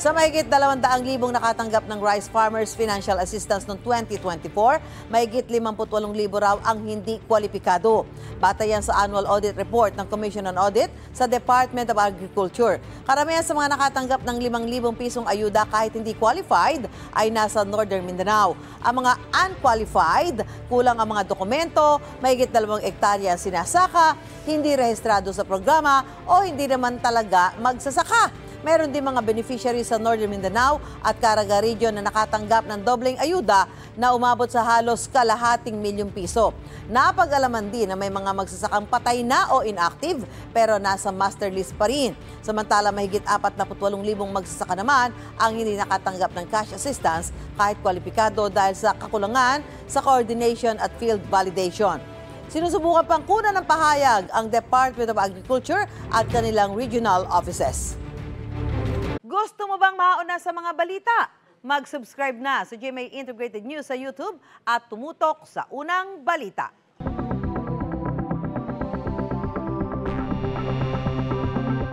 Sa mahigit 200,000 nakatanggap ng Rice Farmers Financial Assistance noong 2024, mahigit 58,000 raw ang hindi kwalipikado. Batayan sa Annual Audit Report ng Commission on Audit sa Department of Agriculture. Karamihan sa mga nakatanggap ng 5,000 pisong ayuda kahit hindi qualified ay nasa Northern Mindanao. Ang mga unqualified, kulang ang mga dokumento, mahigit 2 hektarya ang sinasaka, hindi rehistrado sa programa o hindi naman talaga magsasaka. Meron din mga beneficiaries sa Northern Mindanao at Caraga Region na nakatanggap ng dobleng ayuda na umabot sa halos ₱250,000. Napag-alaman din na may mga magsasakang patay na o inactive pero nasa master list pa rin. Samantala mahigit 48,000 magsasaka naman ang hindi nakatanggap ng cash assistance kahit kwalipikado dahil sa kakulangan sa coordination at field validation. Sinusubukan pang kunan ng pahayag ang Department of Agriculture at kanilang regional offices. Gusto mo bang mauna sa mga balita? Mag-subscribe na sa GMA Integrated News sa YouTube at tumutok sa unang balita.